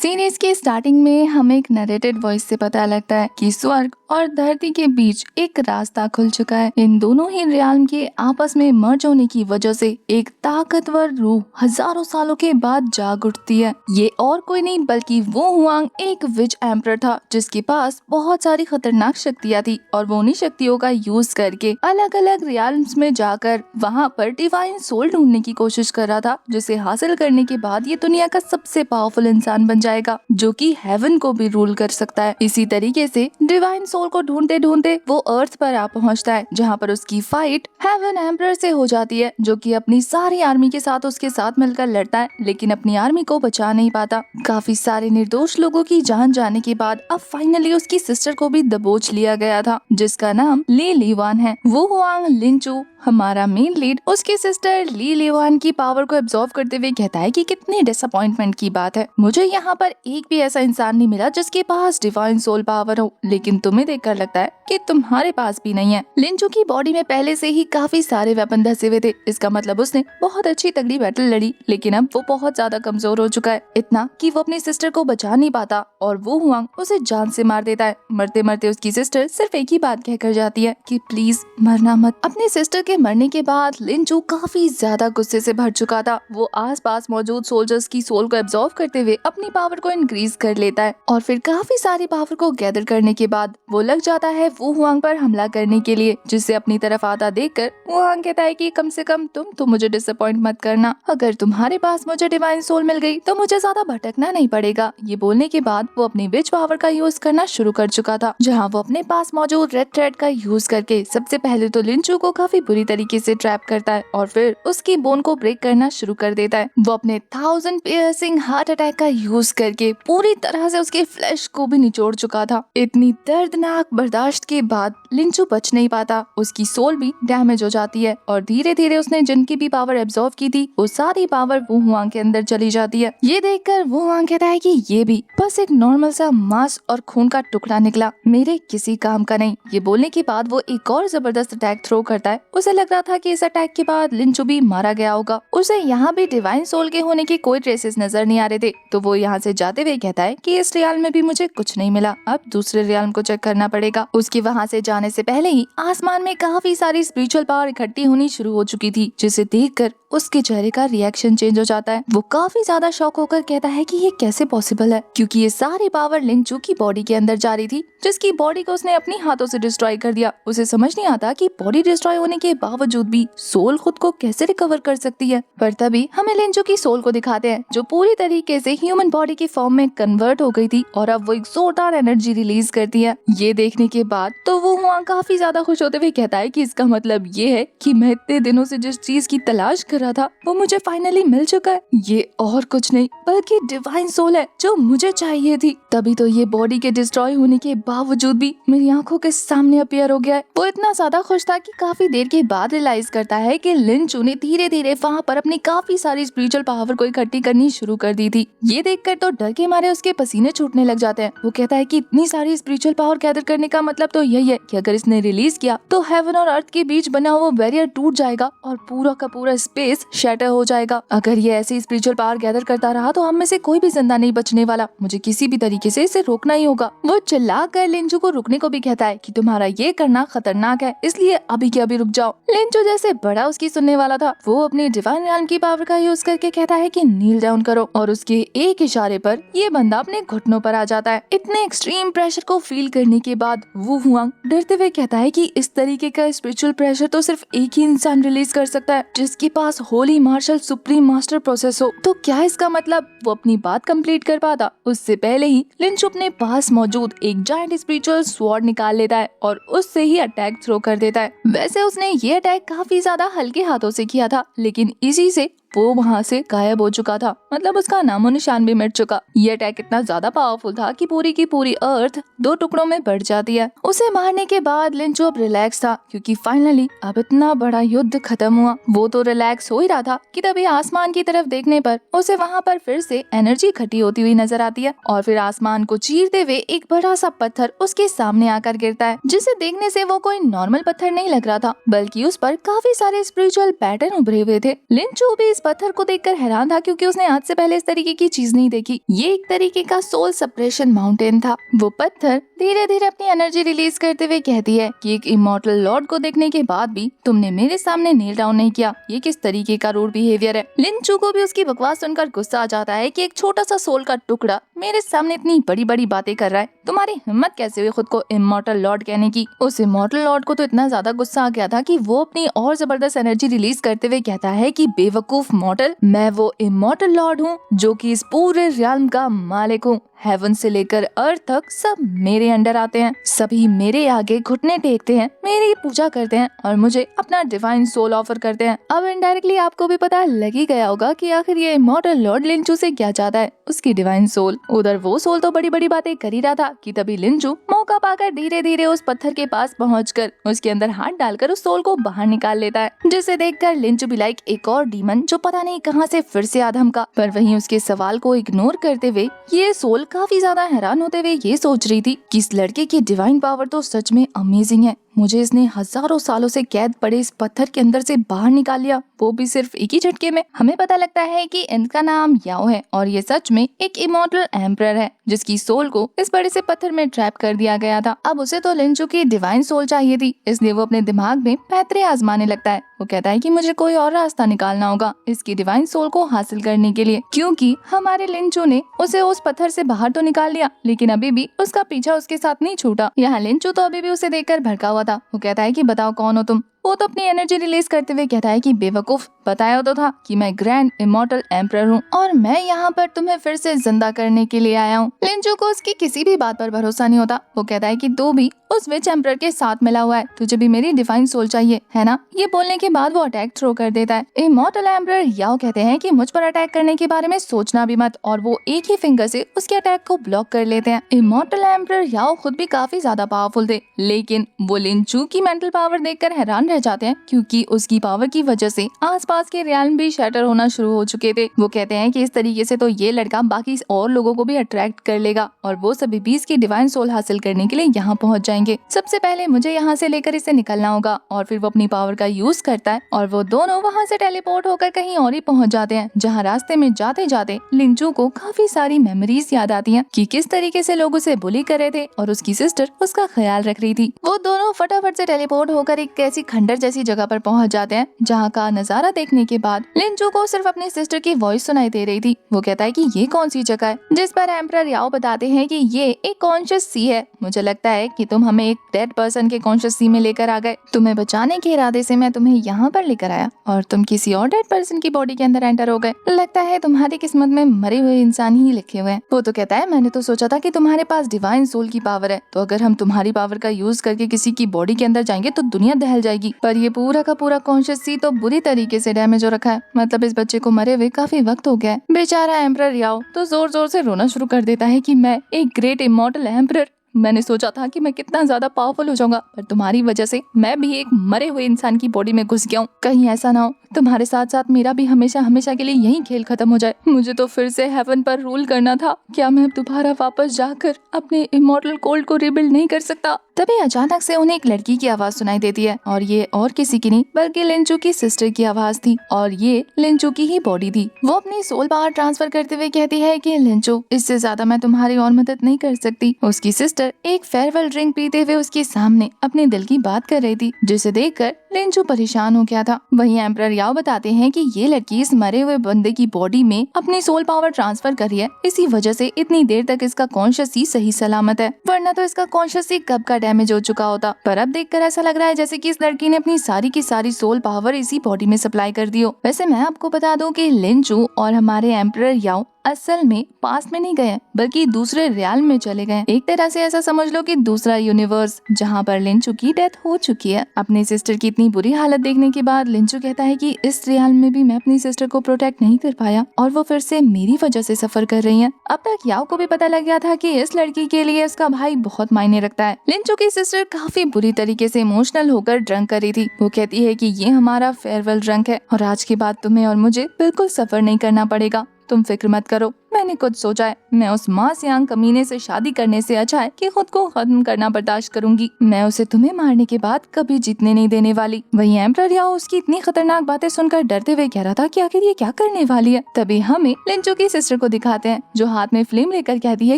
Series के starting में हमें एक नरेटेड वॉइस से पता लगता है कि स्वर्ग और धरती के बीच एक रास्ता खुल चुका है। इन दोनों ही रियाल्म के आपस में मर्ज होने की वजह से एक ताकतवर रूह हजारों सालों के बाद जाग उठती है। ये और कोई नहीं बल्कि वो हुआंग एक विच एम्परर था जिसके पास बहुत सारी खतरनाक शक्तियाँ थी और वो उन्हीं शक्तियों का यूज करके अलग अलग रियाल्म्स में जाकर वहाँ पर डिवाइन सोल ढूंढने की कोशिश कर रहा था, जिसे हासिल करने के बाद ये दुनिया का सबसे पावरफुल इंसान बन जाएगा जो कि हेवन को भी रूल कर सकता है। इसी तरीके से डिवाइन सोल को ढूंढते ढूंढते वो अर्थ पर आ पहुंचता है, जहाँ पर उसकी फाइट हेवन एम्परर से हो जाती है, जो कि अपनी सारी आर्मी के साथ उसके साथ मिलकर लड़ता है, लेकिन अपनी आर्मी को बचा नहीं पाता। काफी सारे निर्दोष लोगों की जान जाने के बाद अब फाइनली उसकी सिस्टर को भी दबोच लिया गया था, जिसका नाम ली लीवान है। वो हुआंग लिनचू हमारा मेन लीड उसकी सिस्टर ली लीवान की पावर को एब्जॉर्व करते हुए कहता है कि कितनी डिसअपॉइंटमेंट की बात है, मुझे यहाँ पर एक भी ऐसा इंसान नहीं मिला जिसके पास डिवाइन सोल पावर हो, लेकिन तुम्हें देखकर लगता है कि तुम्हारे पास भी नहीं है। लिंचू की बॉडी में पहले से ही काफी सारे वेपन धसे हुए थे, इसका मतलब उसने बहुत अच्छी तगड़ी बैटल लड़ी, लेकिन अब वो बहुत ज्यादा कमजोर हो चुका है, इतना कि वो अपनी सिस्टर को बचा नहीं पाता और वो हुआंग उसे जान से मार देता है। मरते मरते उसकी सिस्टर सिर्फ एक ही बात कहकर जाती है कि प्लीज मरना मत। अपने सिस्टर के मरने के बाद लिंचू काफी ज्यादा गुस्से से भर चुका था। वो आसपास मौजूद सोल्जर्स की सोल को एब्जॉर्व करते हुए अपनी पावर को इंक्रीज कर लेता है और फिर काफी सारी पावर को गैदर करने के बाद वो लग जाता है वो हुआंग पर हमला करने के लिए, जिसे अपनी तरफ आता देखकर हुआंग कहता है कि कम से कम तुम तो मुझे डिसअपॉइंट मत करना, अगर तुम्हारे पास मुझे डिवाइन सोल मिल गई तो मुझे ज्यादा भटकना नहीं पड़ेगा। ये बोलने के बाद वो अपनी विच पावर का यूज करना शुरू कर चुका था, जहाँ वो अपने पास मौजूद रेड थ्रेड का यूज करके सबसे पहले तो लिंचू को काफी बुरी तरीके से ट्रैप करता है और फिर उसकी बोन को ब्रेक करना शुरू कर देता है। वो अपने 1000 पियर्सिंग हार्ट अटैक का यूज करके पूरी तरह से उसके फ्लैश को भी निचोड़ चुका था। इतनी दर्दनाक बर्दाश्त के बाद लिंचू बच नहीं पाता, उसकी सोल भी डैमेज हो जाती है और धीरे धीरे उसने जिनकी भी पावर एब्जॉर्व की थी वो सारी पावर वो हुआंग के अंदर चली जाती है। ये देखकर वो हुआंग कहता है कि ये भी बस एक नॉर्मल सा मांस और खून का टुकड़ा निकला, मेरे किसी काम का नहीं। ये बोलने के बाद वो एक और जबरदस्त अटैक थ्रो करता है। उसे लग रहा था कि इस अटैक के बाद लिंचू भी मारा गया होगा। उसे यहाँ भी डिवाइन सोल के होने के कोई ट्रेसेस नजर नहीं आ रहे थे, तो वो यहाँ से जाते हुए कहता है कि इस रियाल में भी मुझे कुछ नहीं मिला, अब दूसरे रियाल को चेक करना पड़ेगा। उसके वहाँ से जाने से पहले ही आसमान में काफी सारी स्पिरिचुअल पावर इकट्ठी होनी शुरू हो चुकी थी, जिसे देखकर उसके चेहरे का रिएक्शन चेंज हो जाता है। वो काफी ज्यादा शॉक होकर कहता है कि ये कैसे पॉसिबल है, क्योंकि ये सारी पावर लिंचू की बॉडी के अंदर जा रही थी, जिसकी बॉडी को उसने अपनी हाथों से डिस्ट्रॉय कर दिया। उसे समझ नहीं आता कि बॉडी डिस्ट्रॉय होने के बावजूद भी सोल खुद को कैसे रिकवर कर सकती है। पर तभी हमें लिंचू की सोल को दिखाते हैं, जो पूरी तरीके से ह्यूमन बॉडी की फॉर्म में कन्वर्ट हो गई थी और अब वो एक जोरदार एनर्जी रिलीज करती है। ये देखने के बाद तो वो हुआंग काफी ज्यादा खुश होते हुए कहता है कि इसका मतलब ये है कि मैं इतने दिनों से जिस चीज की तलाश कर रहा था वो मुझे फाइनली मिल चुका है। ये और कुछ नहीं बल्कि डिवाइन सोल है जो मुझे चाहिए थी। तभी तो ये बॉडी के डिस्ट्रॉय होने के बावजूद भी मेरी आंखों के सामने अपीयर हो गया है। वो इतना ज्यादा खुश था कि काफी देर के बाद रियलाइज करता है कि लिंचू ने धीरे धीरे वहाँ पर अपनी काफी सारी स्पिरिचुअल पावर को इकट्ठी करनी शुरू कर दी थी। ये देखकर तो डर के मारे उसके पसीने छूटने लग जाते हैं। वो कहता है कि इतनी सारी स्पिरिचुअल पावर गैदर करने का मतलब तो यही है कि अगर इसने रिलीज किया तो हेवन और अर्थ के बीच बना हुआ बैरियर टूट जाएगा और पूरा का पूरा स्पेस शैटर हो जाएगा। अगर ये ऐसी स्पिरिचुअल पावर गैदर करता रहा तो हम में से कोई भी जिंदा नहीं बचने वाला, मुझे किसी भी तरीके से इसे रोकना ही होगा। वो चिल्ला कर लिंचू को रुकने को भी कहता है कि तुम्हारा ये करना खतरनाक है, इसलिए अभी के अभी रुक जाओ। लिंचू जैसे बड़ा उसकी सुनने वाला था, वो अपनी डिवाइन रियल्म की पावर का यूज करके कहता है कि नील डाउन करो, और उसके एक इशारे पर ये बंदा अपने घुटनों पर आ जाता है। इतने एक्सट्रीम प्रेशर को फील करने के बाद वो हुआंग डरते हुए कहता है कि इस तरीके का स्पिरिचुअल प्रेशर तो सिर्फ एक ही इंसान रिलीज कर सकता है, जिसके पास holy marshal supreme master process हो। तो क्या इसका मतलब वो अपनी बात कंप्लीट कर पाता उससे पहले ही लिंचू अपने पास मौजूद एक जायंट स्पिरिचुअल स्वॉर्ड निकाल लेता है और उससे ही अटैक थ्रो कर देता है। वैसे उसने ये अटैक काफी ज्यादा हल्के हाथों से किया था, लेकिन इसी से वो वहाँ से गायब हो चुका था, मतलब उसका नामो निशान भी मिट चुका। ये अटैक इतना ज्यादा पावरफुल था कि पूरी की पूरी अर्थ 2 टुकड़ों में बढ़ जाती है। उसे मारने के बाद लिंचू अब रिलैक्स था, क्योंकि फाइनली अब इतना बड़ा युद्ध खत्म हुआ। वो तो रिलैक्स हो ही रहा था कि तभी आसमान की तरफ देखने पर उसे वहाँ पर फिर से एनर्जी इकट्ठी होती हुई नजर आती है और फिर आसमान को चीरते हुए एक बड़ा सा पत्थर उसके सामने आकर गिरता है, जिसे देखने से वो कोई नॉर्मल पत्थर नहीं लग रहा था, बल्कि उस पर काफी सारे स्पिरिचुअल पैटर्न उभरे हुए थे। लिंचू भी इस पत्थर को देखकर हैरान था क्योंकि उसने आज से पहले इस तरीके की चीज नहीं देखी। ये एक तरीके का सोल सप्रेशन माउंटेन था। वो पत्थर धीरे धीरे अपनी एनर्जी रिलीज करते हुए कहती है कि एक इमॉर्टल लॉर्ड को देखने के बाद भी तुमने मेरे सामने नील डाउन नहीं किया। ये किस तरीके का रूड बिहेवियर है। लिंचू को भी उसकी बकवास सुनकर गुस्सा आ जाता है कि एक छोटा सा सोल का टुकड़ा मेरे सामने इतनी बड़ी बड़ी बातें कर रहा है। तुम्हारी हिम्मत कैसे हुई खुद को इमॉर्टल लॉर्ड कहने की। उस इमॉर्टल लॉर्ड को तो इतना ज्यादा गुस्सा आ गया था कि वो अपनी और जबरदस्त एनर्जी रिलीज करते हुए कहता है कि बेवकूफ मॉर्टल, मैं वो इमॉर्टल लॉर्ड हूँ जो कि इस पूरे रियल्म का मालिक हूँ। हेवन से लेकर अर्थ तक सब मेरे अंडर आते हैं। सभी मेरे आगे घुटने टेकते हैं, मेरी पूजा करते हैं और मुझे अपना डिवाइन सोल ऑफर करते हैं। अब इनडायरेक्टली आपको भी पता लग ही गया होगा कि आखिर ये इमॉर्टल लॉर्ड लिंचू से क्या चाहता है। उसकी डिवाइन सोल। उधर वो सोल तो बड़ी बड़ी बातें कर ही रहा था कि तभी लिंचू मौका पाकर धीरे धीरे उस पत्थर के पास पहुंचकर उसके अंदर हाथ डालकर उस सोल को बाहर निकाल लेता है, जिसे देखकर लिंचू भी लाइक एक और डीमन जो पता नहीं कहां से फिर से आधम का। पर वहीं उसके सवाल को इग्नोर करते हुए ये सोल काफी ज्यादा हैरान होते हुए ये सोच रही थी कि इस लड़के की डिवाइन पावर तो सच में अमेजिंग है। मुझे इसने हजारों सालों से कैद पड़े इस पत्थर के अंदर से बाहर निकाल लिया, वो भी सिर्फ एक ही झटके में। हमें पता लगता है कि इनका नाम याओ है और ये सच में एक इमॉर्टल एम्परर है जिसकी सोल को इस बड़े से पत्थर में ट्रैप कर दिया गया था। अब उसे तो लिंचू की डिवाइन सोल चाहिए थी, इसलिए वो अपने दिमाग में पैतरे आजमाने लगता है। वो कहता है कि मुझे कोई और रास्ता निकालना होगा इसकी डिवाइन सोल को हासिल करने के लिए, क्योंकि हमारे लिंचू ने उसे उस पत्थर से बाहर तो निकाल लिया लेकिन अभी भी उसका पीछा उसके साथ नहीं छूटा। यहाँ लिंचू तो अभी भी उसे देखकर भड़का हुआ था। वो कहता है कि बताओ कौन हो तुम। वो तो अपनी एनर्जी रिलीज करते हुए कहता है कि बेवकूफ, बताया तो था कि मैं ग्रैंड इमॉर्टल एम्परर हूँ और मैं यहाँ पर तुम्हें फिर से जिंदा करने के लिए आया हूँ। लिंचू को उसकी किसी भी बात पर भरोसा नहीं होता। वो कहता है कि तू भी उस विच एम्परर के साथ मिला हुआ है, तुझे भी मेरी डिवाइन सोल चाहिए है ना। ये बोलने के बाद वो अटैक थ्रो कर देता है। इमॉर्टल एम्परर याओ कहते हैं कि मुझ पर अटैक करने के बारे में सोचना भी मत और वो एक ही फिंगर से उसके अटैक को ब्लॉक कर लेते हैं। इमॉर्टल एम्परर याओ खुद भी काफी ज्यादा पावरफुल थे लेकिन वो लिंचू की मेंटल पावर देखकर हैरान रह जाते हैं क्योंकि उसकी पावर की वजह से आसपास के रियल्म भी शैटर होना शुरू हो चुके थे। वो कहते हैं कि इस तरीके से तो ये लड़का बाकी और लोगों को भी अट्रैक्ट कर लेगा और वो सभी भी इसकी डिवाइन सोल हासिल करने के लिए यहाँ पहुँच जाएंगे। सबसे पहले मुझे यहाँ से लेकर इसे निकलना होगा और फिर वो अपनी पावर का यूज करता है और वो दोनों वहाँ से टेलीपोर्ट होकर कहीं और ही पहुँच जाते हैं, जहाँ रास्ते में जाते जाते लिंचू को काफी सारी मेमोरीज याद आती हैं कि किस तरीके से लोग उसे बुली कर रहे थे और उसकी सिस्टर उसका ख्याल रख रही थी। वो दोनों फटाफट से टेलीपोर्ट होकर एक ऐसी खंडर जैसी जगह पर पहुंच जाते हैं जहां का नजारा देखने के बाद लिंचू को सिर्फ अपनी सिस्टर की वॉइस सुनाई दे रही थी। वो कहता है कि ये कौन सी जगह है, जिस पर एम्परर याओ बताते हैं कि ये एक कॉन्शियस सी है। मुझे लगता है कि तुम हमें एक डेड पर्सन के कॉन्शियस सी में लेकर आ गए। तुम्हें बचाने के इरादे से मैं तुम्हें यहाँ पर लेकर आया और तुम किसी और डेड पर्सन की बॉडी के अंदर एंटर हो गए। लगता है तुम्हारी किस्मत में मरे हुए इंसान ही लिखे हुए हैं। वो तो कहता है मैंने तो सोचा था कि तुम्हारे पास डिवाइन सोल की पावर है, तो अगर हम तुम्हारी पावर का यूज करके किसी की बॉडी के अंदर जाएंगे तो दुनिया दहल जाएगी। पर ये पूरा का पूरा कॉन्शियस सी तो बुरी तरीके से डैमेज हो रखा है, मतलब इस बच्चे को मरे हुए काफी वक्त हो गया है। बेचारा एम्परर याओ तो जोर जोर से रोना शुरू कर देता है कि मैं एक ग्रेट इमॉर्टल एम्परर, मैंने सोचा था कि मैं कितना ज्यादा पावरफुल हो जाऊंगा पर तुम्हारी वजह से मैं भी एक मरे हुए इंसान की बॉडी में घुस गया हूँ। कहीं ऐसा ना हो तुम्हारे साथ साथ मेरा भी हमेशा हमेशा के लिए यही खेल खत्म हो जाए। मुझे तो फिर से हेवन पर रूल करना था, क्या मैं अब दोबारा वापस जाकर अपने इमॉर्टल कोल्ड को रिबिल्ड नहीं कर सकता। तभी अचानक से उन्हें एक लड़की की आवाज सुनाई देती है और ये और किसी की नहीं बल्कि लिंचू की सिस्टर की आवाज थी और ये लिंचू की ही बॉडी थी। वो अपनी सोल पावर ट्रांसफर करते हुए कहती है कि लिंचू, इससे ज्यादा मैं तुम्हारी और मदद नहीं कर सकती। उसकी सिस्टर एक फेयरवेल ड्रिंक पीते हुए उसके सामने अपने दिल की बात कर रही थी, जिसे देखकर लिंचू परेशान हो गया था। वहीं एम्परर याओ बताते हैं कि ये लड़की इस मरे हुए बंदे की बॉडी में अपनी सोल पावर ट्रांसफर करी है, इसी वजह से इतनी देर तक इसका कॉन्शियस ही सही सलामत है, वरना तो इसका कॉन्शियस ही कब का डैमेज हो चुका होता। पर अब देखकर ऐसा लग रहा है जैसे कि इस लड़की ने अपनी सारी की सारी सोल पावर इसी बॉडी में सप्लाई कर दी हो। वैसे मैं आपको बता दूं कि लिंचू और हमारे एम्परर याओ असल में पास में नहीं गए बल्कि दूसरे रियल्म में चले गए। एक तरह से ऐसा समझ लो कि दूसरा यूनिवर्स जहाँ पर लिंचू की डेथ हो चुकी है। अपनी सिस्टर की इतनी बुरी हालत देखने के बाद लिंचू कहता है कि इस रियल्म में भी मैं अपनी सिस्टर को प्रोटेक्ट नहीं कर पाया और वो फिर से मेरी वजह से सफर कर रही है। अब तक याओ को भी पता लग गया था कि इस लड़की के लिए उसका भाई बहुत मायने रखता है। लिंचू की सिस्टर काफी बुरी तरीके से इमोशनल होकर ड्रंक कर रही थी। वो कहती है कि ये हमारा फेयरवेल ड्रंक है और आज के बाद तुम्हें और मुझे बिल्कुल सफर नहीं करना पड़ेगा, तुम फिक्र मत करो, मैंने कुछ सोचा है, मैं उस मा सियांग कमीने से शादी करने से अच्छा है कि खुद को खत्म करना बर्दाश्त करूंगी। मैं उसे तुम्हें मारने के बाद कभी जीतने नहीं देने वाली। वहीं एम्परर याओ उसकी इतनी खतरनाक बातें सुनकर डरते हुए कह रहा था कि आखिर ये क्या करने वाली है। तभी हमें लिंचू की सिस्टर को दिखाते हैं, जो हाथ में फ्लेम लेकर कहती है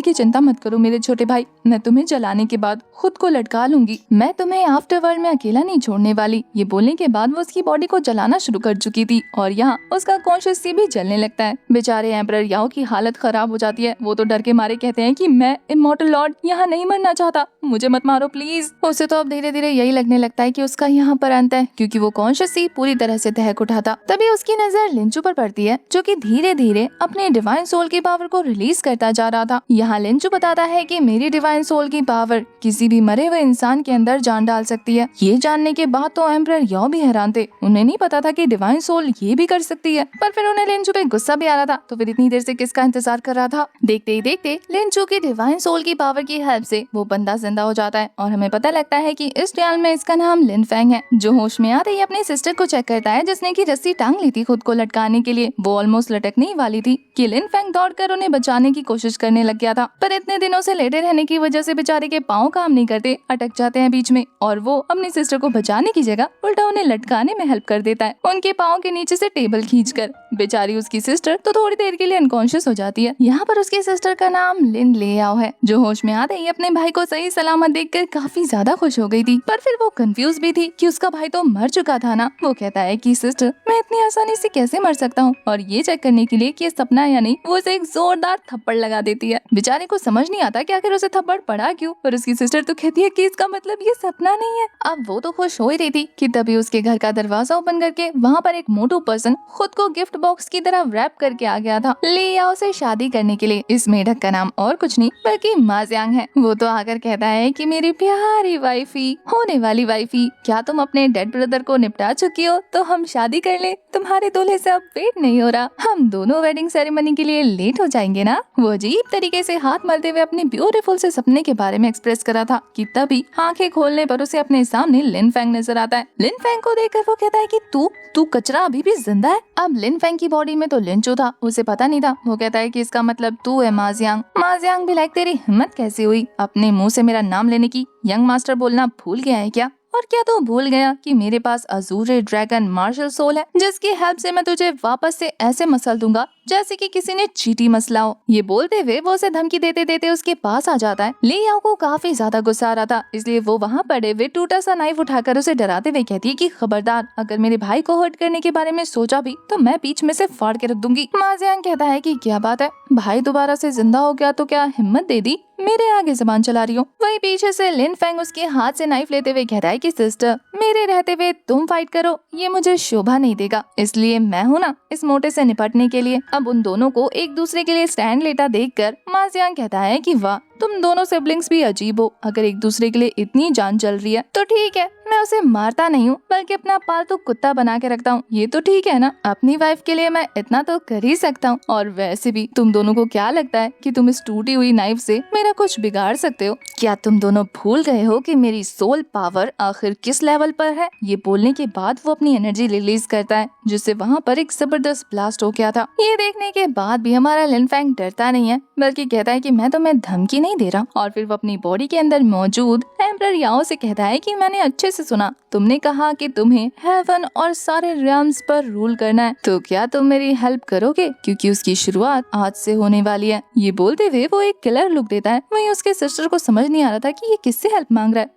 कि चिंता मत करो मेरे छोटे भाई, मैं तुम्हें जलाने के बाद खुद को लटका लूंगी। मैं तुम्हें आफ्टरवर्ल्ड में अकेला नहीं छोड़ने वाली। ये बोलने के बाद वो उसकी बॉडी को जलाना शुरू कर चुकी थी और यहाँ उसका कॉन्शियस भी जलने लगता है। बेचारे एम्परर याओ की हालत खराब हो जाती है। वो तो डर के मारे कहते हैं कि मैं इमॉर्टल लॉर्ड यहाँ नहीं मरना चाहता, मुझे मत मारो प्लीज। उसे तो अब धीरे धीरे यही लगने लगता है कि उसका यहाँ पर अंत है, क्योंकि वो कॉन्शियस पूरी तरह से दहक उठा था। तभी उसकी नजर लिंचू पर पड़ती है, जो कि धीरे धीरे अपने डिवाइन सोल की पावर को रिलीज करता जा रहा था। यहाँ लिंचू बताता है कि मेरी डिवाइन सोल की पावर किसी भी मरे हुए इंसान के अंदर जान डाल सकती है। ये जानने के बाद तो एम्परर याओ भी हैरान थे। उन्हें नहीं पता था कि डिवाइन सोल ये भी कर सकती है, पर फिर उन्हें लिंचू पे गुस्सा भी आ रहा था, तो फिर इतनी देर से किसका इंतजार कर रहा था। देखते ही देखते लिंचू की डिवाइन सोल की पावर की हेल्प से वो बंदा जिंदा हो जाता है और हमें पता लगता है कि इस रियाल में इसका नाम लिन फेंग है, जो होश में आते ही अपने सिस्टर को चेक करता है, जिसने की रस्सी टांग ली थी खुद को लटकाने के लिए। वो ऑलमोस्ट लटकने ही वाली थी कि लिन फेंग दौड़कर उन्हें बचाने की कोशिश करने लग गया था, पर इतने दिनों से लेटे रहने की वजह से बेचारे के पाँव काम नहीं करते, अटक जाते हैं बीच में, और वो अपनी सिस्टर को बचाने की जगह उल्टा उन्हें लटकाने में हेल्प कर देता है, उनके पाँव के नीचे से टेबल खींचकर। बेचारी उसकी सिस्टर तो थोड़ी देर के लिए अनकॉन्शियस हो जाती है। यहाँ पर उसकी सिस्टर का नाम लिन लेयाओ है, जो होश में आते ही अपने भाई को सही सलामत देखकर काफी ज्यादा खुश हो गई थी, पर फिर वो कंफ्यूज भी थी कि उसका भाई तो मर चुका था ना। वो कहता है कि सिस्टर, मैं इतनी आसानी से कैसे मर सकता हूँ, और ये चेक करने के लिए कि ये सपना है या नहीं, वो उसे एक जोरदार थप्पड़ लगा देती है। बेचारे को समझ नहीं आता कि आखिर उसे थप्पड़ पड़ा क्यों, पर उसकी सिस्टर तो कहती है कि इसका मतलब ये सपना नहीं है। अब वो तो खुश हो ही रही थी कि तभी उसके घर का दरवाजा ओपन करके वहाँ पर एक मोटू पर्सन खुद को गिफ्ट बॉक्स की तरह रैप करके आ गया था लियाओ से शादी करने के लिए। इस मेढक का नाम और कुछ नहीं बल्कि मा जियांग है। वो तो आकर कहता है कि मेरी प्यारी वाइफी, होने वाली वाइफी, क्या तुम अपने डेड ब्रदर को निपटा चुकी हो, तो हम शादी कर ले। तुम्हारे दूल्हे से अब वेट नहीं हो रहा, हम दोनों वेडिंग सेरेमनी के लिए लेट हो जाएंगे ना। वो अजीब तरीके से हाथ मलते हुए अपने ब्यूटीफुल से सपने के बारे में एक्सप्रेस करा था कि तभी आंखें खोलने पर उसे अपने सामने लिन फेंग नजर आता है। लिन फेंग को देखकर वो कहता है कि तू कचरा अभी भी जिंदा है। अब लिन फेंग की बॉडी में तो लिंचू था, उसे पता नहीं था। वो कहता है कि इसका मतलब तू है मा जियांग। मा जियांग भी लाइक तेरी हिम्मत कैसे हुई अपने मुंह से मेरा नाम लेने की, यंग मास्टर बोलना भूल गया है क्या? और क्या तू भूल गया कि मेरे पास अजूरे ड्रैगन मार्शल सोल है, जिसकी हेल्प से मैं तुझे वापस से ऐसे मसल दूंगा जैसे कि किसी ने चींटी मसला हो। ये बोलते हुए वो उसे धमकी देते देते उसके पास आ जाता है। लियाओ को काफी ज्यादा गुस्सा आ रहा था, इसलिए वो वहाँ पड़े हुए टूटा सा नाइफ उठाकर उसे डराते हुए कहती है कि खबरदार, अगर मेरे भाई को हर्ट करने के बारे में सोचा भी तो मैं बीच में से फाड़ के रख दूंगी। मा जियांग कहता है कि क्या बात है, भाई दोबारा से जिंदा हो गया तो क्या हिम्मत दे दी, मेरे आगे जबान चला रही हो। वही पीछे से लिन फेंग उसके हाथ से नाइफ लेते हुए कहता है कि सिस्टर, मेरे रहते हुए तुम फाइट करो, ये मुझे शोभा नहीं देगा, इसलिए मैं हूँ ना इस मोटे से निपटने के लिए। अब उन दोनों को एक दूसरे के लिए स्टैंड लेता देखकर मा जियांग कहता है कि वाह, तुम दोनों सिबलिंग्स भी अजीब हो, अगर एक दूसरे के लिए इतनी जान चल रही है तो ठीक है, मैं उसे मारता नहीं हूँ बल्कि अपना पालतू कुत्ता बना के रखता हूँ, ये तो ठीक है ना। अपनी वाइफ के लिए मैं इतना तो कर ही सकता हूँ, और वैसे भी तुम दोनों को क्या लगता है कि तुम इस टूटी हुई नाइफ से मेरा कुछ बिगाड़ सकते हो? क्या तुम दोनों भूल गए हो कि मेरी सोल पावर आखिर किस लेवल पर है? ये बोलने के बाद वो अपनी एनर्जी रिलीज करता है, जिससे वहाँ पर एक जबरदस्त ब्लास्ट हो गया था। ये देखने के बाद भी हमारा लिन फेंग डरता नहीं है, बल्कि कहता है कि मैं तुम्हें धमकी नहीं दे रहा। और फिर वो अपनी बॉडी के अंदर मौजूद एम्परर याओ से कहता है कि मैंने अच्छे से सुना, तुमने कहा कि तुम्हें हेवन और सारे रियम्स पर रूल करना है, तो क्या तुम मेरी हेल्प करोगे, क्योंकि उसकी शुरुआत आज से होने वाली है। ये बोलते हुए वो एक किलर लुक देता है। वहीं उसके सिस्टर को समझ नहीं आ रहा था कि ये किससे हेल्प मांग रहा है।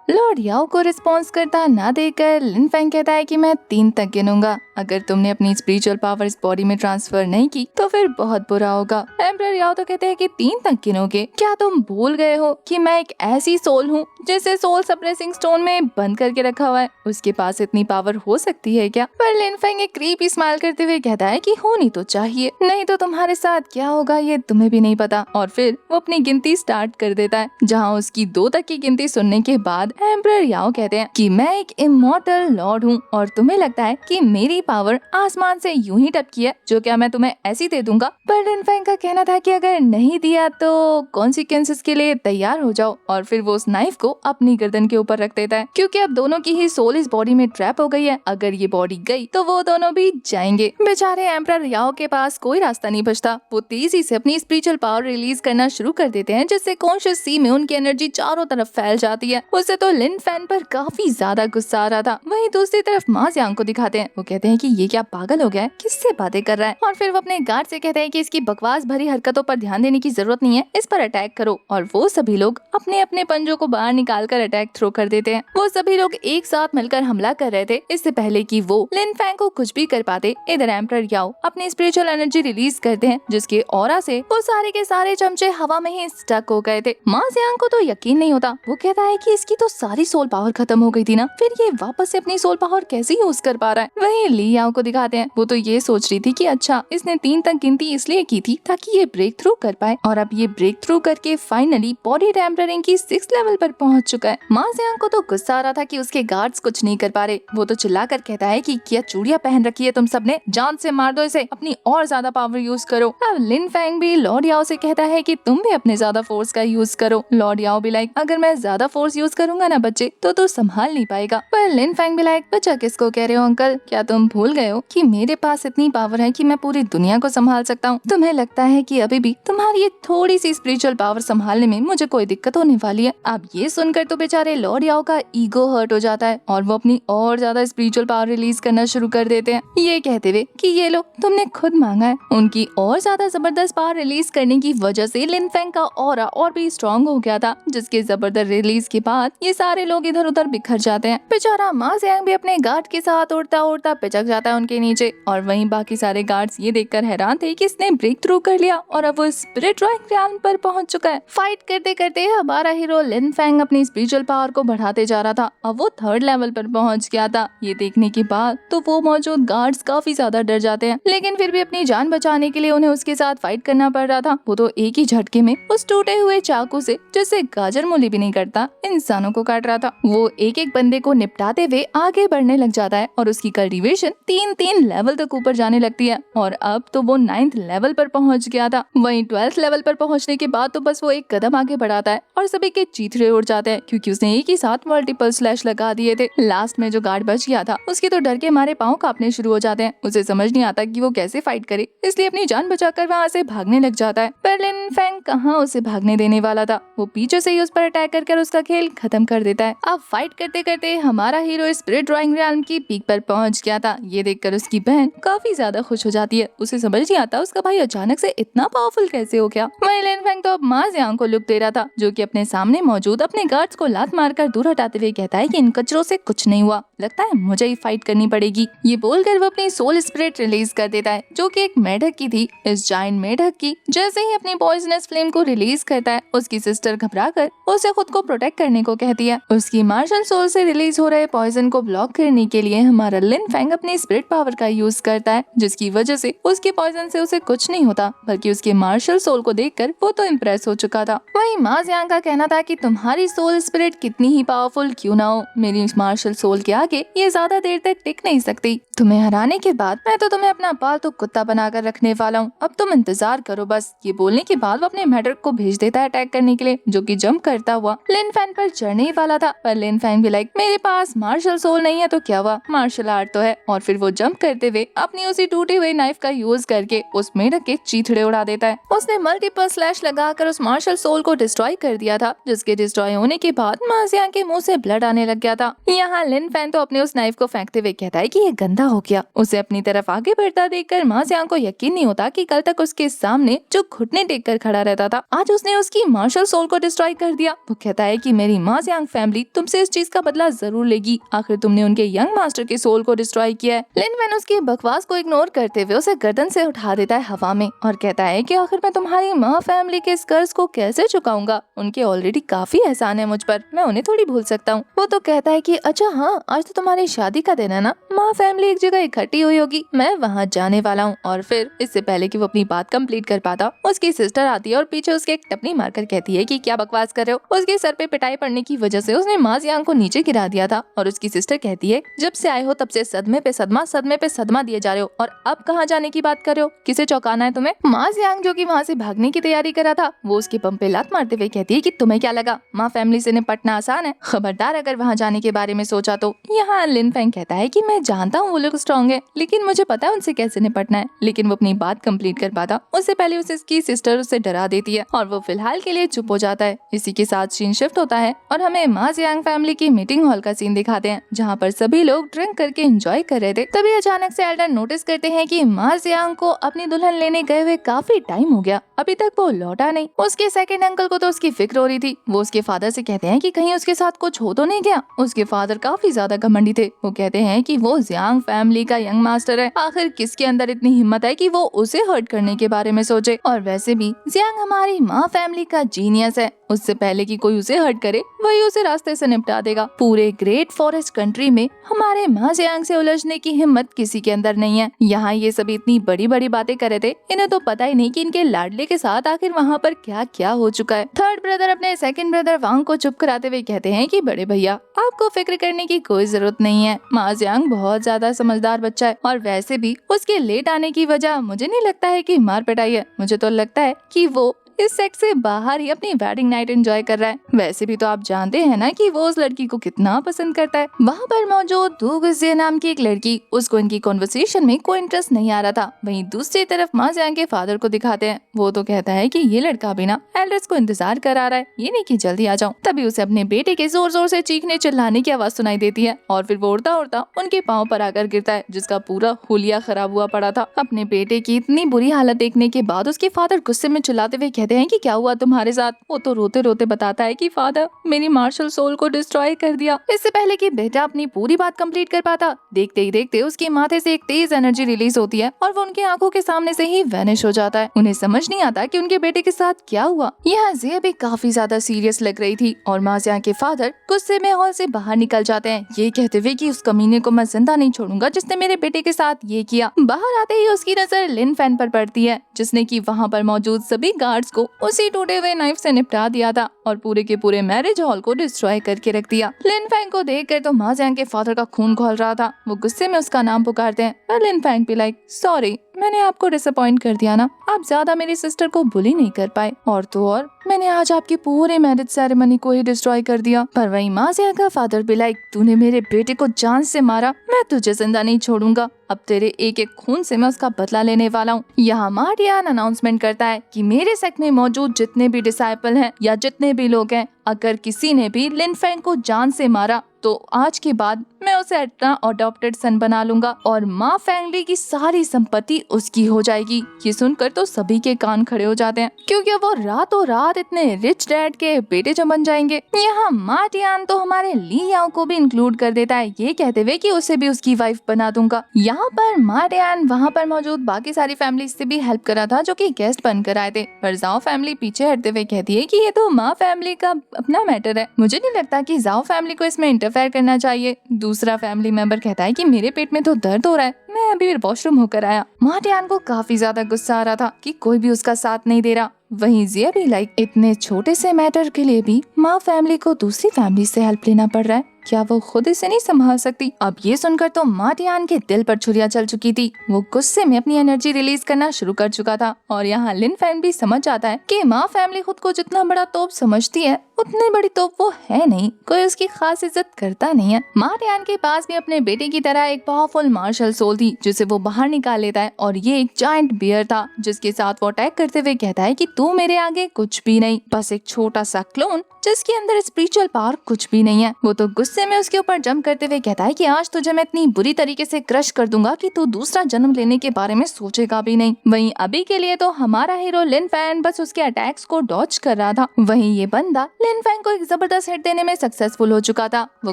लॉर्ड याओ को रिस्पॉन्स करता ना देकर लिन फेंग कहता है कि मैं 3 तक गिनूंगा, अगर तुमने अपनी स्पिरिचुअल पावर इस बॉडी में ट्रांसफर नहीं की तो फिर बहुत बुरा होगा। एम्परर याओ तो कहते हैं कि 3 तक गिनोगे, क्या तुम भूल गए हो कि मैं एक ऐसी सोल हूँ जिसे सोल सप्रेसिंग स्टोन में बंद करके रखा हुआ है, उसके पास इतनी पावर हो सकती है क्या? पर लिन फेंग एक क्रीपी स्माइल करते हुए कहता है कि होनी तो चाहिए, नहीं तो तुम्हारे साथ क्या होगा ये तुम्हें भी नहीं पता। और फिर वो अपनी गिनती स्टार्ट कर देता है, जहाँ उसकी 2 तक की गिनती सुनने के बाद एम्परर याओ कहते हैं कि मैं एक इमॉर्टल लॉर्ड हूँ और तुम्हें लगता है कि मेरी पावर आसमान से यूं ही टपकी है, जो क्या मैं तुम्हें ऐसी दे दूंगा। पर लिन फेंग का कहना था कि अगर नहीं दिया तो कॉन्सिक्वेंसेस के लिए तैयार हो जाओ, और फिर वो उस नाइफ को अपनी गर्दन के ऊपर रख देता है, क्योंकि अब दोनों की ही सोल इस बॉडी में ट्रैप हो गई है। अगर ये बॉडी गई तो वो दोनों भी जाएंगे। बेचारे एम्परर याओ के पास कोई रास्ता नहीं बचता। वो तेजी से अपनी स्पिरिचुअल पावर रिलीज करना शुरू कर देते हैं, जिससे कॉन्शियस सी में उनकी एनर्जी चारों तरफ फैल जाती है। उससे तो लिन फैन पर काफी ज्यादा गुस्सा आ रहा था। वहीं दूसरी तरफ मा जियांग को दिखाते हैं। वो कहते हैं कि ये क्या पागल हो गया है, किससे बातें कर रहा है। और फिर वो अपने गार्ड से कहते हैं कि इसकी बकवास भरी हरकतों पर ध्यान देने की जरूरत नहीं है, इस पर अटैक करो। और वो सभी लोग अपने अपने पंजों को बाहर निकाल कर अटैक थ्रो कर देते हैं। वो सभी लोग एक साथ मिलकर हमला कर रहे थे, इससे पहले कि वो लिन फैंग को कुछ भी कर पाते। इधर एम्परर याओ अपनी स्पिरिचुअल एनर्जी रिलीज करते हैं, जिसके ऑरा से वो सारे के सारे चमचे हवा में ही स्टक हो गए थे। मा जियांग को तो यकीन नहीं होता। वो कहता है कि इसकी तो सारी सोल पावर खत्म हो गई थी ना, फिर ये वापस से अपनी सोल पावर कैसे यूज कर पा रहा है। वहीं ली याओ को दिखाते हैं। वो तो ये सोच रही थी कि अच्छा, इसने 3 तक गिनती इसलिए की थी ताकि ये ब्रेक थ्रू कर पाए, और अब ये ब्रेक थ्रू करके फाइनली बॉडी टेम्परिंग की 6th लेवल पर पहुंच चुका है। मा जियांग को तो गुस्सा आ रहा था कि उसके गार्ड्स कुछ नहीं कर पा रहे। वो तो चिल्लाकर कहता है कि क्या चूड़ियां पहन रखी है तुम सबने, जान से मार दो इसे, अपनी और ज्यादा पावर यूज करो। अब लिन फैंग भी लॉर्ड याओ से कहता है कि तुम भी अपने ज्यादा फोर्स का यूज करो। लॉर्ड याओ भी लाइक, अगर मैं ज्यादा फोर्स यूज करूंगा ना बच्चे, तो तू संभाल नहीं पाएगा। पर लिन फैंग भी लाइक, बच्चा किसको कह रहे हो अंकल, क्या तुम भूल गए हो कि मेरे पास इतनी पावर है कि मैं पूरी दुनिया को संभाल सकता हूँ। तुम्हें लगता है कि अभी भी तुम्हारी ये थोड़ी सी स्पिरिचुअल पावर संभालने में मुझे कोई दिक्कत होने वाली है। अब ये सुनकर तो बेचारे लॉर्ड याओ का ईगो हर्ट हो जाता है, और वो अपनी और ज्यादा स्पिरिचुअल पावर रिलीज करना शुरू कर देते हैं, ये कहते हुए कि ये लो, तुमने खुद मांगा है। उनकी और ज्यादा जबरदस्त पावर रिलीज करने की वजह से लिन फैंग का ऑरा और भी स्ट्रॉन्ग हो गया था, जिसके जबरदस्त रिलीज के बाद ये सारे लोग इधर उधर बिखर जाते हैं। बेचारा मा जियांग भी अपने गार्ड के साथ उड़ता उड़ता पिचक जाता है उनके नीचे, और वहीं बाकी सारे गार्ड्स ये देखकर हैरान थे कि इसने ब्रेक थ्रू कर लिया और अब वो स्पिरिट रॉयल पर पहुंच चुका है। फाइट करते करते हमारा हीरो लिन फैंग अपनी स्पिरिचुअल पावर को बढ़ाते जा रहा था। अब वो 3rd लेवल पर पहुंच गया था। ये देखने के बाद तो वो मौजूद गार्ड्स काफी ज्यादा डर जाते हैं, लेकिन फिर भी अपनी जान बचाने के लिए उन्हें उसके साथ फाइट करना पड़ रहा था। वो तो एक ही झटके में उस टूटे हुए चाकू से, जिससे गाजर मूली भी नहीं करता, इंसानों को काट रहा था। वो एक एक बंदे को निपटाते हुए आगे बढ़ने लग जाता है, और उसकी कल्टीवेशन 3 लेवल तक ऊपर जाने लगती है, और अब तो वो 9th लेवल पर पहुंच गया था। वहीं 12th लेवल पर पहुंचने के बाद तो बस वो एक कदम आगे बढ़ाता है और सभी के चीथड़े उड़ जाते हैं, क्योंकि उसने एक ही साथ मल्टीपल स्लैश लगा दिए थे। लास्ट में जो गार्ड बच गया था, उसके तो डर के मारे पाँव कांपने शुरू हो जाते हैं। उसे समझ नहीं आता कि वो कैसे फाइट करे, इसलिए अपनी जान बचाकर वहाँ से भागने लग जाता है। पर लिन फैंग कहाँ उसे भागने देने वाला था। वो पीछे से ही उस पर अटैक कर उसका खेल खत्म कर देता है। अब फाइट करते करते हमारा हीरो स्पिरिट ड्राइंग रियल्म की पीक पर पहुंच गया था। ये देखकर उसकी बहन काफी ज्यादा खुश हो जाती है। उसे समझ नहीं आता उसका भाई अचानक से इतना पावरफुल कैसे हो गया। वहीं लिन फैंग तो अब मा जियांग को लुक दे रहा था, जो कि अपने सामने मौजूद अपने गार्ड्स को लात मारकर दूर हटाते हुए कहता है कि इन कचरों से कुछ नहीं हुआ, लगता है मुझे ही फाइट करनी पड़ेगी। ये बोलकर वो अपनी सोल स्पिरिट रिलीज कर देता है, जो कि एक मेढक की थी। इस जायंट मेढक की जैसे ही अपनी पॉइजनस फ्लेम को रिलीज करता है, उसकी सिस्टर घबराकर उसे खुद को प्रोटेक्ट करने को कहती है। उसकी मार्शल सोल से रिलीज हो रहे पॉइजन को ब्लॉक करने के लिए हमारा लिन फैंग अपनी स्पिरिट पावर का यूज करता है, जिसकी वजह से उसके पॉइजन से उसे कुछ नहीं होता, बल्कि उसके मार्शल सोल को देखकर वो तो इम्प्रेस हो चुका था। वहीं मा जियांग का कहना था कि तुम्हारी सोल स्पिरिट कितनी ही पावरफुल क्यों ना हो, मेरी मार्शल सोल के आगे ये ज्यादा देर तक टिक नहीं सकती। तुम्हें हराने के बाद मैं तो तुम्हें अपना पालतू कुत्ता बनाकर रखने वाला हूँ, अब तुम इंतजार करो बस। ये बोलने के बाद वो अपने मेढक को भेज देता है अटैक करने के लिए, जो कि जंप करता हुआ लिन फैंग पर चढ़ने ही वाला था। पर लिन फैंग भी लाइक, मेरे पास मार्शल सोल नहीं है तो क्या हुआ, मार्शल आर्ट तो है। और फिर वो जंप करते हुए अपनी उसी टूटी हुई नाइफ का यूज करके उस मेढक के चीथड़े उड़ा देता है। उसने मल्टीपल स्लैश लगाकर उस मार्शल सोल को डिस्ट्रॉय कर दिया था, जिसके डिस्ट्रॉय होने के बाद मा जियांग के मुंह से ब्लड आने लग गया था। यहाँ लिन फैंग तो अपने उस नाइफ को फेंकते हुए कहता है कि ये गंदा हो गया। उसे अपनी तरफ आगे बढ़ता देखकर मा जियांग को यकीन नहीं होता कि कल तक उसके सामने जो घुटने टेक कर खड़ा रहता था, आज उसने उसकी मार्शल सोल को डिस्ट्रॉय कर दिया। वो कहता है कि मेरी मा जियांग फैमिली तुमसे इस चीज का बदला जरूर लेगी, आखिर तुमने उनके यंग मास्टर के सोल को डिस्ट्रॉय किया है। लिन फैंग उसकी बकवास को इग्नोर करते हुए उसे गर्दन से उठा देता है हवा में, और कहता है कि आखिर मैं तुम्हारी माँ फैमिली के इस कर्ज को कैसे चुकाऊंगा, उनके ऑलरेडी काफी एहसान है मुझ पर, मैं उन्हें थोड़ी भूल सकता हूँ। वो तो कहता है कि अच्छा हाँ, आज तो तुम्हारी शादी का दिन है ना, माँ फैमिली एक जगह इकट्ठी हुई होगी, मैं वहाँ जाने वाला हूँ। और फिर इससे पहले कि वो अपनी बात कंप्लीट कर पाता, उसकी सिस्टर आती है और पीछे उसके एक टपनी मारकर कहती है कि क्या बकवास कर रहे हो। उसके सर पे पिटाई पड़ने की वजह से उसने मा जियांग को नीचे गिरा दिया था, और उसकी सिस्टर कहती है जब से आए हो तब से सदमे पे सदमा, सदमे पे सदमा दिए जा रहे हो और अब कहाँ जाने की बात कर रहे हो? किसे चौंकाना है तुम्हें? माँ जियांग जो कि वहाँ से भागने की तैयारी कर रहा था, वो उसके बम पे लात मारते हुए कहती है कि तुम्हें क्या लगा माँ फैमिली से निपटना आसान है? खबरदार अगर वहाँ जाने के बारे में सोचा तो। यहाँ लिन फेंग कहता है कि मैं जानता हूँ वो लोग स्ट्रॉन्ग है, लेकिन मुझे पता है उनसे कैसे निपटना है। लेकिन वो अपनी बात कंप्लीट कर पाता उससे पहले उसकी सिस्टर उसे डरा देती है और वो फिलहाल के लिए चुप हो जाता है। इसी के साथ सीन शिफ्ट होता है और हमें मा जियांग फैमिली की मीटिंग हॉल का सीन दिखाते हैं, जहाँ पर सभी लोग ड्रिंक करके एंजॉय कर रहे थे। तभी अचानक से एल्डर नोटिस करते हैं कि मा जियांग को अपनी दुल्हन लेने गए हुए काफी टाइम हो गया, अभी तक वो लौटा नहीं। उसके सेकंड अंकल को तो उसकी फिक्र हो रही थी। वो उसके फादर से कहते हैं कि कहीं उसके साथ कुछ हो तो नहीं गया। उसके फादर काफी ज्यादा घमंडी थे। वो कहते हैं कि वो जियांग फैमिली का यंग मास्टर है, आखिर किसके अंदर इतनी हिम्मत है कि वो उसे हर्ट करने के बारे में सोचे। और वैसे भी जियांग हमारी माँ फैमिली का जीनियस है, उससे पहले कि कोई उसे हर्ट करे वही उसे रास्ते से निपटा देगा। पूरे ग्रेट फॉरेस्ट कंट्री में हमारे माँ जियांग से उलझने की हिम्मत किसी के अंदर नहीं है। यहाँ ये सभी इतनी बड़ी बड़ी बातें कर रहे थे, इन्हें तो पता ही नहीं कि इनके लाडले के साथ आखिर वहाँ पर क्या क्या हो चुका है। थर्ड ब्रदर अपने सेकंड ब्रदर वांग को चुप कराते हुए कहते हैं कि बड़े भैया आपको फिक्र करने की कोई जरूरत नहीं है, माँ जियांग बहुत ज्यादा समझदार बच्चा है और वैसे भी उसके लेट आने की वजह मुझे नहीं लगता है कि मार पिटाई है। मुझे तो लगता है कि वो इस सेक्स से बाहर ही अपनी वेडिंग नाइट एंजॉय कर रहा है। वैसे भी तो आप जानते हैं ना कि वो उस लड़की को कितना पसंद करता है। वहाँ पर मौजूद दू गुजिया नाम की एक लड़की, उसको इनकी कॉन्वर्सेशन में कोई इंटरेस्ट नहीं आ रहा था। वहीं दूसरी तरफ माँ जियांग के फादर को दिखाते हैं, वो तो कहता है कि ये लड़का भी ना एल्डर्स को इंतजार करा रहा है, ये नहीं कि जल्दी आ जाऊं। तभी उसे अपने बेटे के जोर जोर से चीखने चिल्लाने की आवाज सुनाई देती है और फिर वो उड़ता उड़ता उनके पाँव पर आकर गिरता है, जिसका पूरा हुलिया खराब हुआ पड़ा था। अपने बेटे की इतनी बुरी हालत देखने के बाद उसके फादर गुस्से में चिल्लाते हुए कहते हैं कि क्या हुआ तुम्हारे साथ? वो तो रोते रोते बताता है कि फादर मेरी मार्शल सोल को डिस्ट्रॉय कर दिया। इससे पहले कि बेटा अपनी पूरी बात कंप्लीट कर पाता, देखते ही देखते उसके माथे से एक तेज एनर्जी रिलीज होती है और वो उनकी आंखों के सामने से ही वैनिश हो जाता है। उन्हें समझ नहीं आता कि उनके बेटे के साथ क्या हुआ। यहाँ जिया भी काफी ज्यादा सीरियस लग रही थी और माँ जिया के फादर गुस्से में हॉल से बाहर निकल जाते हैं, ये कहते हुए कि उस कमीने को मैं जिंदा नहीं छोड़ूंगा जिसने मेरे बेटे के साथ ये किया। बाहर आते ही उसकी नजर लिन फैन पर पड़ती है, जिसने की वहाँ पर मौजूद सभी गार्ड्स को उसी टूटे हुए नाइफ से निपटा दिया था और पूरे के पूरे मैरिज हॉल को डिस्ट्रॉय करके रख दिया। लिन फैंग को देखकर तो मा जियांग के फादर का खून खौल रहा था। वो गुस्से में उसका नाम पुकारते हैं पर लिन फैंग भी लाइक सॉरी, मैंने आपको डिसअपॉइंट कर दिया ना, आप ज्यादा मेरी सिस्टर को बुली नहीं कर पाए और तो और मैंने आज आपकी पूरे मैरिज सेरेमनी को ही डिस्ट्रॉय कर दिया। पर वहीं मा जियांग का फादर भी लाइक तूने मेरे बेटे को जान से मारा, मैं तुझे जिंदा नहीं छोड़ूंगा, अब तेरे एक एक खून से मैं उसका बदला लेने वाला हूँ। यहाँ मा डियान अनाउंसमेंट करता है कि मेरे सेक्ट में मौजूद जितने भी डिसाइपल हैं या जितने भी लोग हैं, अगर किसी ने भी लिन फैंग को जान से मारा तो आज के बाद मैं उसे अपना अडॉप्टेड सन बना लूंगा और माँ फैमिली की सारी संपत्ति उसकी हो जाएगी। ये सुनकर तो सभी के कान खड़े हो जाते हैं, क्योंकि वो रातों रात इतने रिच डैड के बेटे जो बन जाएंगे। यहाँ मा डियान तो हमारे ली याओ को भी इंक्लूड कर देता है, ये कहते हुए कि उसे भी उसकी वाइफ बना दूंगा। यहाँ पर मा डियान वहाँ पर मौजूद बाकी सारी फैमिली से भी हेल्प करा था जो कि गेस्ट बनकर आए थे, पर जाओ फैमिली पीछे हटते हुए कहती है कि ये तो माँ फैमिली का अपना मैटर है, मुझे नहीं लगता कि जाओ फैमिली को इसमें इंटरफेयर करना चाहिए। दूसरा फैमिली मेंबर कहता है कि मेरे पेट में तो दर्द हो रहा है, मैं अभी वॉशरूम होकर आया। मा डियान को काफी ज्यादा गुस्सा आ रहा था कि कोई भी उसका साथ नहीं दे रहा। वहीं जिया भी लाइक इतने छोटे से मैटर के लिए भी माँ फैमिली को दूसरी फैमिली से हेल्प लेना पड़ रहा है, क्या वो खुद इसे नहीं संभाल सकती? अब ये सुनकर तो मा डियान के दिल पर छुरियां चल चुकी थी। वो गुस्से में अपनी एनर्जी रिलीज करना शुरू कर चुका था और यहाँ लिन फैन भी समझ जाता है कि माँ फैमिली खुद को जितना बड़ा तोप समझती है उतनी बड़ी तोप वो है नहीं, कोई उसकी खास इज्जत करता नहीं है। मा डियान के पास भी अपने बेटे की तरह एक पावरफुल मार्शल सोल थी जिसे वो बाहर निकाल लेता है और ये एक जायंट बियर था जिसके साथ वो अटैक करते हुए कहता है कि तू मेरे आगे कुछ भी नहीं, बस एक छोटा सा क्लोन जिसके अंदर स्पिरिचुअल पावर कुछ भी नहीं है। वो तो गुस्से में उसके ऊपर जंप करते हुए कहता है कि आज तुझे मैं इतनी बुरी तरीके से क्रश कर दूंगा कि तू दूसरा जन्म लेने के बारे में सोचेगा भी नहीं। वहीं अभी के लिए तो हमारा हीरो लिन फैन बस उसके अटैक्स को डॉज कर रहा था। वहीं ये बंदा लिन फैन को एक जबरदस्त हिट देने में सक्सेसफुल हो चुका था। वो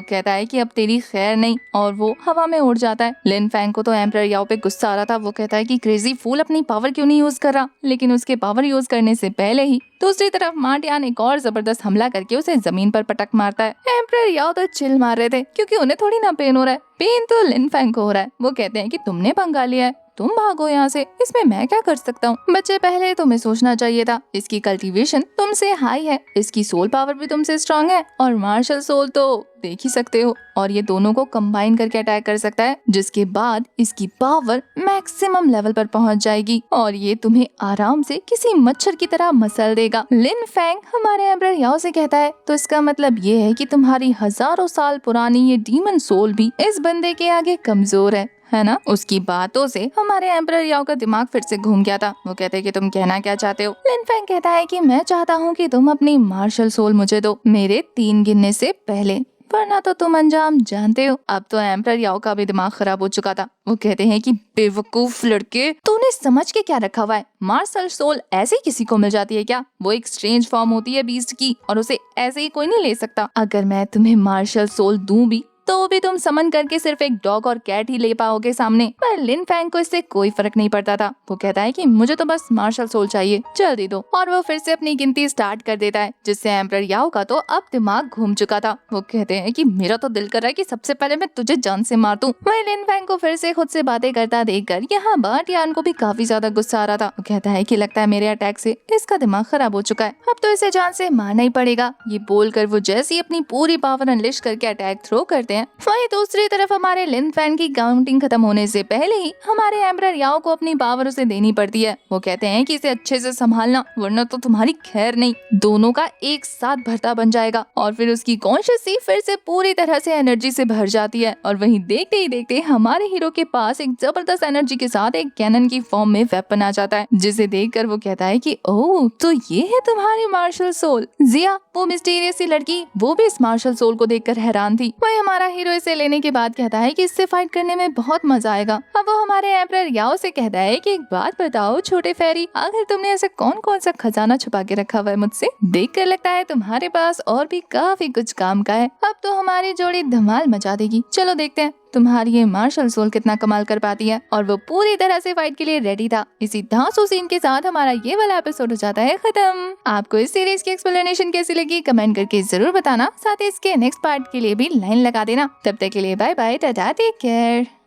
कहता है कि अब तेरी खैर नहीं और वो हवा में उड़ जाता है। लिन फैन को तो एम्परर याओ पे गुस्सा आ रहा था। वो कहता है कि क्रेजी फूल अपनी पावर क्यों नहीं यूज कर रहा, लेकिन उसके पावर यूज करने से पहले ही दूसरी तरफ मा डियान एक और जबरदस्त हमला करके उसे जमीन पर पटक मारता है। एम्परर याओ तो चिल मार रहे थे क्योंकि उन्हें थोड़ी ना पेन हो रहा है, पेन तो लिन फैंग को हो रहा है। वो कहते हैं कि तुमने पंगा लिया है, तुम भागो यहाँ से, इसमें मैं क्या कर सकता हूँ। बच्चे पहले तुम्हें सोचना चाहिए था, इसकी कल्टीवेशन तुमसे हाई है, इसकी सोल पावर भी तुमसे स्ट्रांग है और मार्शल सोल तो देख ही सकते हो, और ये दोनों को कंबाइन करके अटैक कर सकता है, जिसके बाद इसकी पावर मैक्सिमम लेवल पर पहुंच जाएगी और ये तुम्हें आराम से किसी मच्छर की तरह मसल देगा। लिन फैंग हमारे एम्परर याओ से कहता है, तो इसका मतलब ये है कि तुम्हारी हजारों साल पुरानी ये डीमन सोल भी इस बंदे के आगे कमजोर है ना। उसकी बातों से हमारे एम्परर याओ का दिमाग फिर से घूम गया था। वो कहते हैं कि तुम कहना क्या चाहते हो। लिन फैंग कहता है कि मैं चाहता हूँ कि तुम अपनी मार्शल सोल मुझे दो, मेरे 3 गिनने से पहले, वरना तो तुम अंजाम जानते हो। अब तो एम्परर याओ का भी दिमाग खराब हो चुका था। वो कहते हैं कि बेवकूफ लड़के, तूने समझ के क्या रखा हुआ है, मार्शल सोल ऐसे ही किसी को मिल जाती है क्या? वो एक स्ट्रेंज फॉर्म होती है बीस्ट की और उसे ऐसे ही कोई नहीं ले सकता। अगर मैं तुम्हें मार्शल सोल दूं भी तो भी तुम समन करके सिर्फ एक डॉग और कैट ही ले पाओगे सामने। पर लिन फैंग को इससे कोई फर्क नहीं पड़ता था। वो कहता है कि मुझे तो बस मार्शल सोल चाहिए, जल्दी दो। और वो फिर से अपनी गिनती स्टार्ट कर देता है, जिससे एम्परर याओ का तो अब दिमाग घूम चुका था। वो कहते हैं कि मेरा तो दिल कर रहा है कि सबसे पहले मैं तुझे जान से मार दूं। वही लिन फैंग को फिर से खुद से बातें करता देखकर यहाँ बाटियान को भी काफी ज्यादा गुस्सा आ रहा था। वो कहता है कि लगता है मेरे अटैक से इसका दिमाग खराब हो चुका है, अब तो इसे जान से मारना ही पड़ेगा। ये बोलकर वो जैसे ही अपनी पूरी पावर अनलिश करके अटैक थ्रो करते हैं। वहीं दूसरी तरफ हमारे लिन फैंग की काउंटिंग खत्म होने से पहले ही हमारे एम्परर याओ को अपनी पावर उसे देनी पड़ती है। वो कहते हैं कि इसे अच्छे से संभालना, वरना तो तुम्हारी खैर नहीं। दोनों का एक साथ भरता बन जाएगा और फिर उसकी कॉन्शियसली फिर से पूरी तरह से एनर्जी से भर जाती है। और वहीं देखते ही देखते हमारे हीरो के पास एक जबरदस्त एनर्जी के साथ एक कैनन की फॉर्म में वेपन आ जाता है, जिसे देखकर वो कहता है कि ओह, तो ये है तुम्हारी मार्शल सोल। जिया, वो मिस्टीरियस सी लड़की, वो भी इस मार्शल सोल को देखकर हैरान थी। वही हमारा हीरो इसे लेने के बाद कहता है कि इससे फाइट करने में बहुत मजा आएगा। अब वो हमारे एम्परर याओ से कहता है कि एक बात बताओ छोटे फेरी, आखिर तुमने ऐसा कौन कौन सा खजाना छुपा के रखा हुआ है मुझसे? देखकर लगता है तुम्हारे पास और भी काफी कुछ काम का है। अब तो हमारी जोड़ी धमाल मचा देगी। चलो देखते हैं तुम्हारी ये मार्शल सोल कितना कमाल कर पाती है। और वो पूरी तरह से फाइट के लिए रेडी था। इसी धांसू सीन के साथ हमारा ये वाला एपिसोड हो जाता है खत्म। आपको इस सीरीज की एक्सप्लेनेशन कैसी लगी कमेंट करके जरूर बताना, साथ ही इसके नेक्स्ट पार्ट के लिए भी लाइन लगा देना। तब तक के लिए bye bye, tata, take care.